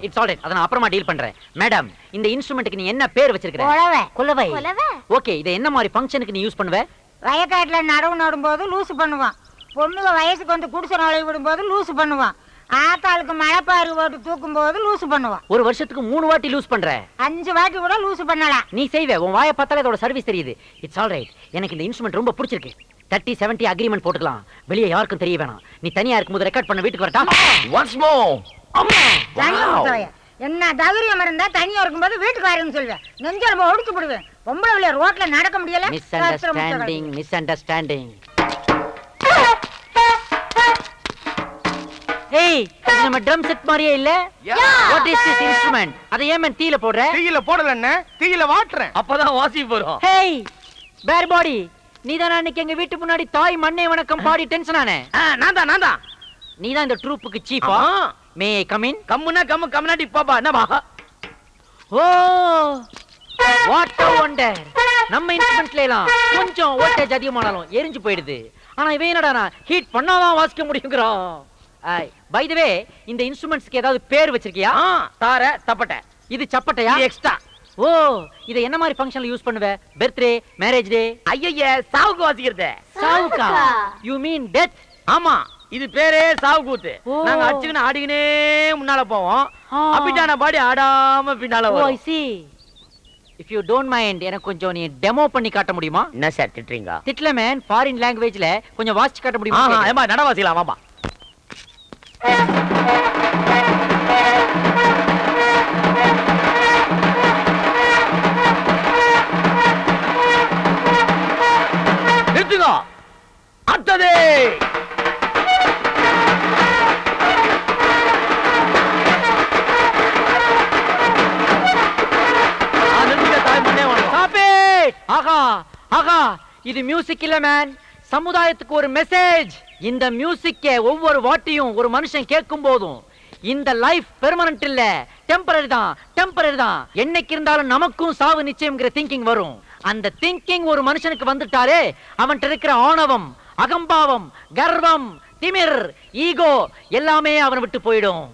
It's all right. அத நான் அப்புறமா டீல் பண்றேன். மேடம், இந்த இன்ஸ்ட்ருமென்ட்க்கு நீ என்ன பேர் வச்சிருக்க? கொலவை. கொலவை. கொலவை. ஓகே, இத என்ன மாதிரி ஃபங்க்ஷனுக்கு நீ யூஸ் பண்ணுவ? வயக்காட்டுல நடவு நடும்போது லூசு பண்ணுவான். பொண்ணுங்க வயசுக்கு வந்து குடிசை நுழைய விடும்போது லூசு பண்ணுவான். ஆத்தாளுக்கு மழைப்பாரு போட்டு தூக்கும் போது லூசு பண்ணுவான். ஒரு வருஷத்துக்கு 3 வாட்டி லூஸ் பண்ற. 5 வாட்டி கூட லூசு பண்ணலாம். நீ செய்வே, உன் வாயை பார்த்தாலே அதோட சர்வீஸ் தெரியுது. It's all right. எனக்கு இந்த இன்ஸ்ட்ருமென்ட் ரொம்ப பிடிச்சிருக்கு. 30-70 அக்ரிமெண்ட் போட்டுக்கலாம். வெளியே யாருக்கும் தெரிய வேணாம். நீ தனியா இருக்கும்போது ரெக்கார்ட் பண்ண வீட்டுக்கு வரட்டா? Once more. அம்மா. என்ன தைரியம் இருந்தா தனியா இருக்கும்போது வீட்டுக்கு வரேன்னு சொல்லுவேன். நெஞ்சல ஒடுக்கி போடுவேன். பொம்பளை வெளிய ரோட்ல நடக்க முடியல. Miss understanding. ஏய், இது நம்ம ட்ரம் செட் மாதிரியே இல்ல? What is this instrument? அத ஏன் தீயில போடுற? தீயில போடலன்னு தீயில வாட்டுறேன். அப்பதான் வாசி வரும். ஹேய் பேர் பாடி, நீதான் அன்னைக்கு எங்க வீட்டு முன்னாடி தாய் மண்ணே வணக்கம் பாடி டென்ஷன் ஆனே. நான் தான். நீதான் இந்த ட்ரூப்புக்கு சீஃபா? மே ஐ கம் இன்? கம்முனா கம்முனாடி பாப்பா என்னமா? Oh what a wonder. நம்ம இன்ஸ்ட்ருமென்ட்ல எல்லாம் கொஞ்சம் வோல்டேஜ் அதிகமானாலும் எரிஞ்சு போயிடுது. ஆனா இவன் என்னடா ஹீட் பண்ணாதான் வாசிக்க முடியும்ங்கறான். பை தி வே, இந்த இன்ஸ்ட்ருமென்ட்ஸ்க்கு ஏதாவது பேர் வச்சிருக்கியா? தார தப்பட்ட. இது சப்பட்டையா? எக்ஸ்ட்ரா. ஓ, இத என்ன மாதிரி ஃபங்க்ஷன்ல யூஸ் பண்ணுவ? Birthday, marriage day? ஐயய்ய, சாவுக்கு வாசிக்கிறது. சாவுக்கா? You mean death? ஆமா, இது பேரே சாவு கூத்து. நாங்க அடிச்சுக்கின்னு ஆடிக்கினே முன்னால போவோம். அப்பிட்டான பாடி ஆடாம பின்னால வரும். ஓ வரும். ஐ see. If you don't mind, எனக்கு கொஞ்சம் நீ டெமோ பண்ணி காட்ட முடியுமா? என்ன சார் திட்டுறீங்க? திட்ல மேன், ஃபாரின் லாங்குவேஜ்ல கொஞ்சம் வாசிச்சு காட்ட முடியுமா? ஏமா நட வாசிக்கலாம் வாமா. நிறுத்துங்க. அடுத்தது ஆகா ஆகா, இது மியூசிக் இல்ல மேன், சமுதாயத்துக்கு ஒரு மெசேஜ். இந்த மியூசிக்க ஒவ்வொரு வாட்டியும் ஒரு மனுஷன் கேட்கும் போதும் இந்த லைஃப் பெர்மனன்ட் இல்ல, டெம்பரரி தான். என்னைக்கு இருந்தாலும் நமக்கும் சாவு நிச்சயம்ங்கிற திங்கிங் வரும். அந்த திங்கிங் ஒரு மனுஷனுக்கு வந்துட்டாரே, அவன்கிட்ட இருக்கிற ஆணவம், அகம்பாவம், கர்வம், திமிர், ஈகோ எல்லாமே அவனை விட்டு போயிடும்.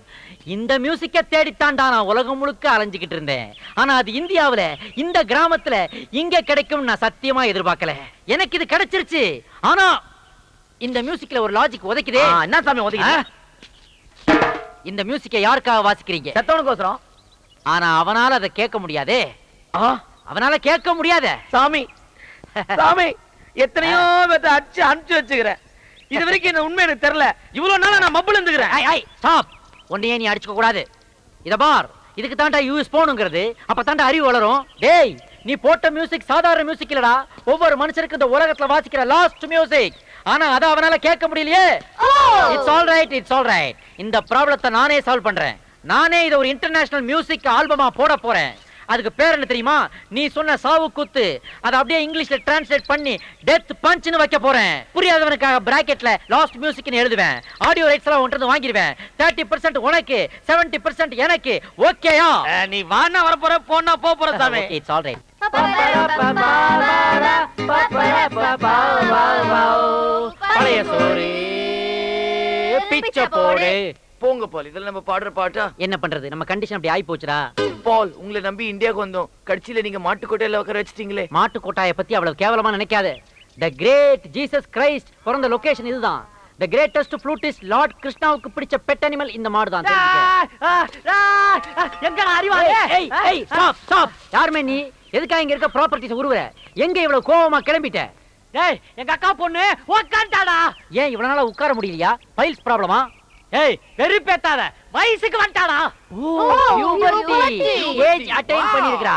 இந்த மியூசிக்க தேடித்தாண்டா நான் உலகம் முழுக்க அலைஞ்சுக்கிட்டு இருந்தேன். ஆனா அது இந்தியாவுல இந்த கிராமத்துல இங்க கிடைக்கும் நான் சத்தியமா எதிர்பார்க்கல. எனக்கு இது கிடைச்சிருச்சு. ஆனா இந்த மியூசிக்ல ஒரு லாஜிக் உதைக்குதே. என்ன சாமி உதைக்குது? இந்த மியூசிக்க யாருக்காக வாசிக்கிறீங்க? செத்தவனுக்கோசரம். ஆனா அவனால அதை கேட்க முடியாதே. அவனால கேட்க முடியாத சாமி. எத்தனையோ பேத்த அடிச்சு அனுப்பிச்சு வச்சுக்கிறேன். இது வரைக்கும் இந்த உண்மை எனக்கு தெரியல. இவ்வளவு நாளா நான் மப்புல இருந்துக்கிறேன். ஸ்டாப். ஒன்னையே நீ அடிச்சுக்க கூடாது. இத பார், இதுக்கு தாண்டா யூஎஸ் போனுங்கிறது. அப்ப தாண்டா அறிவு வளரும். டேய், நீ போட்ட மியூசிக் சாதாரண மியூசிக் இல்லடா, ஒவ்வொரு மனுஷனுக்கு இந்த உலகத்துல வாசிக்கிற லாஸ்ட் மியூசிக். ஆனா அத அவனால கேட்க முடியலையே. It's all right. இந்த ப்ராப்ளத்தை நானே சால்வ் பண்றேன். நானே இத ஒரு இன்டர்நேஷனல் மியூசிக் ஆல்பமா போட போறேன். அதுக்கு பேர் என்ன தெரியுமா? நீ சொன்ன சாவு குத்து. அதை அப்படியே இங்கிலீஷ்ல டிரான்ஸ்லேட் பண்ணி டெத் பஞ்ச்னு வைக்க போறேன். புரியாதவனுக்காக பிராக்கெட்ல லாஸ்ட் மியூசிக்னு எழுதுவேன். ஆடியோ ரைட்ஸ் எல்லாம் ஒன்று வாங்கிடுவேன். 30% உனக்கு, 70% எனக்கு. ஓகேயா? நீ வானா வர போற, போனா போற சாமி. It's all right. பழைய சோறு பிச்சை போடு. போங்க பால், இதெல்லாம் நம்ம பாடுற பாட்டா? என்ன பண்றது, நம்ம கண்டிஷன் அப்படி ஆயி போச்சுடா. பால், உங்களை நம்பி இந்தியாவுக்கு வந்தோம். கடைசியில நீங்க மாட்டுக்கோட்டையில உட்கார வச்சிட்டீங்களே. மாட்டுக்கோட்டாயை பத்தி அவ்வளவு கேவலமா நினைக்காத. த கிரேட் ஜீசஸ் கிரைஸ்ட் பிறந்த லொகேஷன் இதுதான். த கிரேட்டஸ்ட் ஃப்ளூட்டிஸ்ட் லார்ட் கிருஷ்ணாவுக்கு பிடிச்ச பெட் அனிமல் இந்த மாடு தான். எங்கடா அறிவாளே? ஏய் ஸ்டாப் ஸ்டாப். யாருமே நீ? எதுக்காக இங்க இருக்க ப்ராப்பர்ட்டிஸ் உருவுற? எங்க இவ்வளவு கோவமா கிளம்பிட்ட? டேய், எங்க அக்கா பொண்ணு உட்கார்ந்தாடா. ஏன் இவ்வளவு நாளா உட்கார முடியலையா? ஃபைல்ஸ் ப்ராப்ளமா? ஏய், வெறுப்பேத்தாத. வயசுக்கு வந்துட்டாடா. ஏஜ் அட்டைன் பண்ணிருக்கா.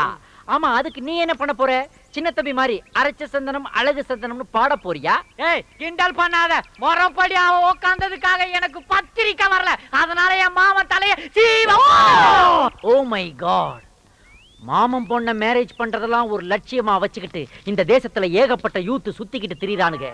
ஆமா, அதுக்கு நீ என்ன பண்ண போற? சின்ன தம்பி மாதிரி அரைச்ச சந்தனம் அழகு சந்தனம்னு பாட போறியா? ஏய், கிண்டல் பண்ணாத. மொறப்படி அவ உட்கார்ந்ததுக்காக எனக்கு பத்திரிக்கை வரல. அதனால என் மாமன் தலைய சீவ. Oh my God. மாமன் பொண்ண மேரேஜ் பண்றதெல்லாம் ஒரு லட்சியமா வச்சுக்கிட்டு இந்த தேசத்துல ஏகப்பட்ட யூத் சுத்திக்கிட்டு திரியுறானுங்க.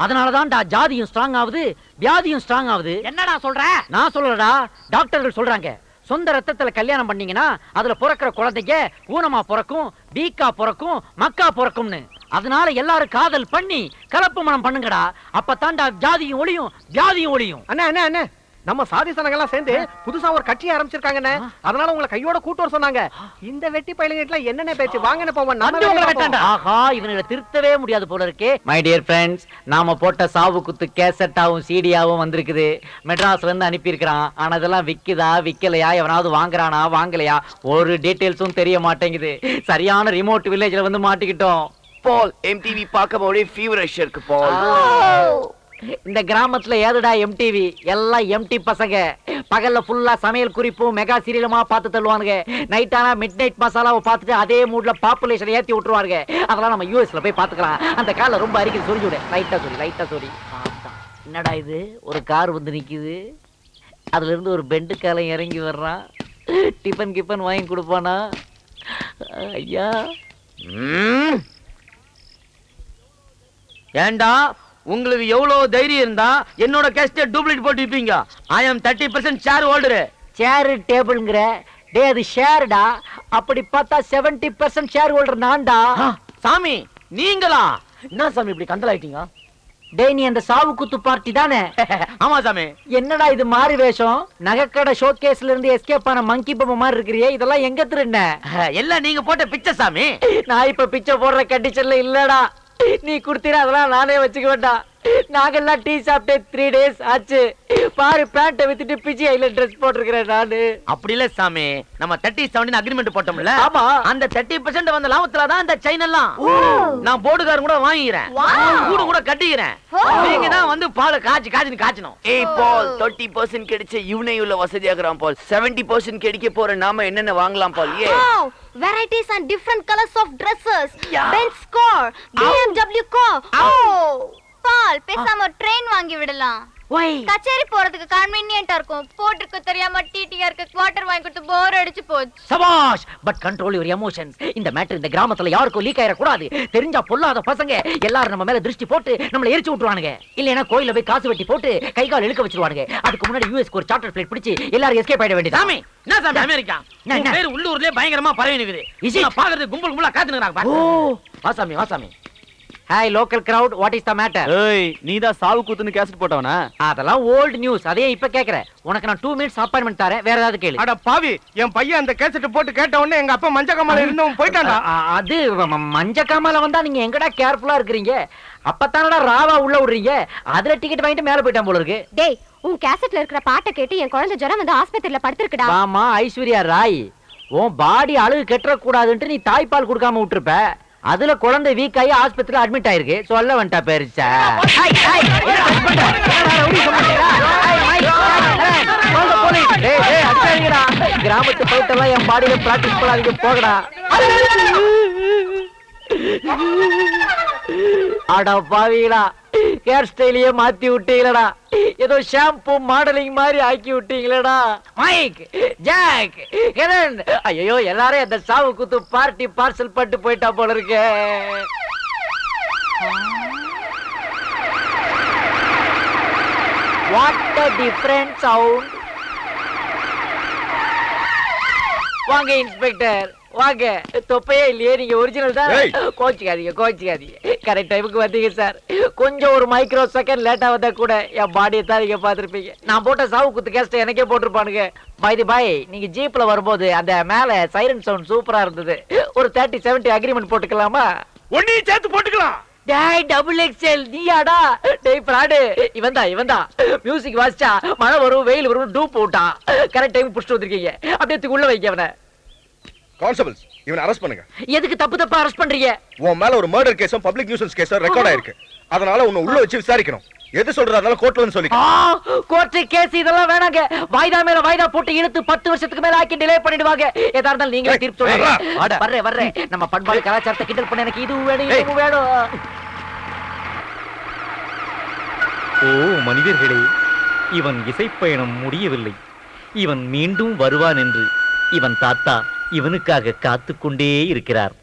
அதனாலதான்டா ஜாதியும் ஸ்ட்ராங் ஆகுது, வியாதியும் ஸ்ட்ராங் ஆகுது. என்னடா சொல்ற? நான் சொல்லலடா, டாக்டர்கள் சொல்றாங்க. சொந்த ரத்தத்துல கல்யாணம் பண்ணீங்கன்னா அதுல பிறக்கிற குழந்தைங்க ஊனமா பிறக்கும், வீக்கா பிறக்கும், மக்கா பிறக்கும்னு. அதனால எல்லாரும் காதல் பண்ணி கலப்பு மனம் பண்ணுங்கடா. அப்பதான்டா ஜாதியும் ஒளியும் வியாதியும் ஒளியும். அண்ணா அண்ணா அண்ணா, நம்ம சாதி சனங்கள்லாம் சேர்ந்து புதுசா ஒரு கட்சி ஆரம்பிச்சிருக்காங்கண்ணே. அதனால உங்களை கையோட கூட்டு வர சொன்னாங்க. இந்த வெட்டி பயிலுங்க என்னென்ன பேச்சு வாங்கன்னு போவோம். ஆஹா, இவங்களை திருத்தவே முடியாது போல இருக்கே. மை டியர் ஃப்ரெண்ட்ஸ், நாம போட்ட சாவு குத்து கேசட்டாவும் சிடியாவும் வந்திருக்குது. மெட்ராஸ்ல இருந்து அனுப்பி இருக்கிறான். ஆனா இதெல்லாம் விக்குதா விக்கலையா, எவனாவது வாங்குறானா வாங்கலையா, ஒரு டீடைல்ஸும் தெரிய மாட்டேங்குது. சரியான ரிமோட் வில்லேஜ்ல வந்து மாட்டிக்கிட்டோம். பால், எம்டிவி பார்க்க ஒரே ஃபீவரிஷ் இருக்கு பால். இந்த கிராமத்துல ஏதுடா எம்டிவி? எல்லாம் எம்டி பசங்க. பகல்ல ஃபுல்லா சமையல் குறிப்பும் மெகா சீரியலுமா பார்த்து தள்ளுவானுங்க. நைட் ஆனா மிட் நைட் மசாலாவை பார்த்துட்டு அதே மூட்ல பாப்புலேஷன் ஏத்தி விட்டுருவாங்க. அதெல்லாம் நம்ம யூஎஸ்ல போய் பாத்துக்கலாம். அந்த கால ரொம்ப அரிக்குது, சொல்லி விடு. லைட்டா சொல்லி. என்னடா இது, ஒரு கார் வந்து நிக்குது. அதுல இருந்து ஒரு பெண்டு காலம் இறங்கி வர்றான். டிஃபன் கிஃபன் வாங்கி கொடுப்பானா? ஐயா, ஏண்டா உங்களுக்கு எவ்வளவு தைரியம் இருந்தா என்னோட கேஸ்ட டூப்ளிகேட் போட்டு விப்பீங்க? ஐ அம் 30% ஷேர் ஹோல்டர். சேர் டேபிள்ங்கற டே, அது ஷேர்டா. அப்படி பார்த்தா 70% ஷேர் ஹோல்டர் நான்டா. சாமி, நீங்களா? என்ன சாமி இப்படி கந்தலாயிட்டீங்க? டேய், நீ அந்த சாவு குத்து பார்ட்டி தானே? ஆமா சாமி. என்னடா இது மாறி வேஷம்? நகைக்கடை ஷோகேஸ்ல இருந்து எஸ்கேப் ஆன மங்கி பொம்மை மாதிரி இருக்கிறியே. இதெல்லாம் எங்க திருண்ண? எல்லாம் நீங்க போட்ட பிச்சை சாமி. நான் இப்ப பிச்சை போடுற கண்டிஷன்ல இல்லடா. நீ குடுத்தீர அதெல்லாம் நானே வச்சுக்க வேண்டாம். நாங்கெல்லாம் டீ சாப்பிட்டே 3 days ஆச்சு. பாரு, பேண்ட்டை வித்துட்டு பிஜி ஐல ட்ரெஸ் போட்டிருக்கிறேன் நானு. அப்படி இல்ல சாமி, நம்ம 30-70 அக்ரிமெண்ட் போட்டோம்ல. ஆமா. அந்த 30% வந்த லாபத்துல தான் இந்த செயின் எல்லாம் நான் போர்டுகாரன் கூட வாங்கிக்கிறேன், கூடு கூட கட்டிக்கிறேன். நீங்க தான் வந்து பாலை காய்ச்சணும். ஏய் பால், 30% கிடைச்ச இவனே உள்ள வசதியாகிறான் பால். 70% கிடைக்க போற நாம என்னென்ன வாங்கலாம் பால்? ஏ varieties and different colors of dresses. Benz car, BMW car. Oh, பால், பேசாம ட்ரெயின் வாங்கி விடலாம். கச்சேரி போறதுக்கு கன்வீனியன்ட்டா இருக்கும். போட்டுக்கு தெரியாம டிடிஆருக்கு குவார்ட்டர் வாங்கி கொடுத்து போர் அடிச்சு போச்சு. சபாஷ், பட் கண்ட்ரோல் யுவர் எமோஷன்ஸ். இந்த மேட்டர் இந்த கிராமத்துல யாருக்கும் லீக் ஆயிர கூடாது. தெரிஞ்சா பொல்லாத பசங்க எல்லாரும் நம்ம மேல திருஷ்டி போட்டு நம்மள எரிச்சு விட்டுருவானுங்க. இல்லனா கோயில்ல போய் காசு வெட்டி போட்டு கை கால் இழுக்க வச்சிருவானுங்க. அதுக்கு முன்னாடி யுஎஸ்க்கு ஒரு சார்ட்டர் ஃளைட் பிடிச்சு எல்லாரும் எஸ்கேப் ஆயிட வேண்டியது. சாமி, என்ன சாமி அமெரிக்கா? உன் பேர் உள்ளூர்லயே பயங்கரமா பரவி நிக்குது. நான் பாக்குறது கும்பல் கும்பலா காத்துங்கறாங்க பாரு. ஓ, வா சாமி. Hi local crowd, what is the matter? ஏய், நீதான் சாவு குத்துன்னு கேசட் போட்டவனா? அதெல்லாம் ஓல்ட் நியூஸ். அதே இப்ப கேக்குறேன். உனக்கு நான் 2 minutes அப்பாயின்மென்ட் தரேன். வேற ஏதாவது கேளு. அட பாவி, என் பையன் அந்த கேசட் போட்டு கேட்ட உடனே எங்க அப்பா மஞ்ச கமால இருந்தவன் போயிட்டான்டா. அது மஞ்ச காமால வந்தா நீங்க எங்கடா கேர்ஃபுல்லா இருக்கிறீங்க? அப்பத்தானடா ராவா உள்ள விடுறீங்க. அதுல டிக்கெட் வாங்கிட்டு மேல போயிட்டான் போல இருக்கு. டேய், உன் கேசட்ல இருக்கிற பாட்டை கேட்டு என் குழந்தை ஜுரம் வந்து ஆஸ்பத்திரியில படுத்துருக்குடா. ஆமா, ஐஸ்வர்யா ராய். உன் பாடி அழுகு கெட்டற கூடாதுன்னு நீ தாய்ப்பால் கொடுக்காம விட்டுருப்ப. அதுல குழந்தை வீக் ஆகி ஆஸ்பத்திரியில அட்மிட் ஆயிருக்கு. சொல்ல வந்துட்டா பெருசா. கிராமத்து போயிட்டெல்லாம் என் பாடியில பிராக்டிஸ் பண்ணாதீங்க, போகடா. அட பாவீடா, ஹேர் ஸ்டைலையே மாத்தி விட்டீங்களடா. ஏதோ ஷாம்பு மாடலிங் மாதிரி ஆக்கி விட்டீங்களடா. மைக், ஜாக், ஹெரன், ஐயோ எல்லாரும் அந்த சாவு குத்து பார்ட்டி பார்சல் பட்டு போயிட்டா போல இருக்கு. What a different sound. வாங்க இன்ஸ்பெக்டர் வாங்க. தொப்பையே இல்லையே, நீங்க ஒரிஜினல் தான். கோச்சிக்காதீங்க. கரெக்ட் டைமுக்கு வந்தீங்க சார். கொஞ்சம் ஒரு மைக்ரோ செகண்ட் லேட்டா வந்தா கூட என் பாடியை தான் நீங்க பாத்திருப்பீங்க. நான் போட்ட சாவு குத்து கேஸ்ட் எனக்கே போட்டிருப்பானுங்க. பை தி பை, நீங்க ஜீப்ல வரும்போது அந்த மேல சைரன் சவுண்ட் சூப்பரா இருந்தது. ஒரு 30-70 அக்ரிமெண்ட் போட்டுக்கலாமா? ஒன்னையும் சேர்த்து போட்டுக்கலாம். டேய் டபுள் எக்ஸ்எல் நீயாடா? டேய் பிராடு, இவன்தான் மியூசிக் வாசிச்சா மழை வரும் வெயில் வரும் டூப் போட்டான். கரெக்ட் டைம் புடிச்சிட்டு வந்திருக்கீங்க. அப்படியே உள்ள வைக்க அவனை. கான்ஸ்டபிள்ஸ், இவனை அரெஸ்ட் பண்ணுங்க. எதுக்கு தப்பா அரெஸ்ட் பண்றீங்க? உன் மேல ஒரு மர்டர் கேஸும் பப்ளிக் நியூசன்ஸ் கேஸும் ரெக்கார்ட் ஆயிருக்கு. அதனால உன்னை உள்ள வச்சு விசாரிக்கணும். எது சொல்றதால கோர்ட்ல வந்து சொல்லிக்க. கோர்ட் கேஸ் இதெல்லாம் வேணாங்க. வாய்தா மேல வாய்தா போட்டு இழுத்து 10 வருஷத்துக்கு மேல ஆக்கி டிலே பண்ணிடுவாங்க. ஏதா இருந்தாலும் நீங்களே தீர்ப்பு சொல்லுங்க. வர்றேன். நம்ம பண்பாடு கலாச்சாரத்தை கிண்டல் பண்ண எனக்கு இது வேணும். ஓ மனிதர்களே, இவன் இசைப்பயணம் முடியவில்லை. இவன் மீண்டும் வருவான் என்று இவன் தாத்தா இவனுக்காக காத்துக்கொண்டே இருக்கிறார்.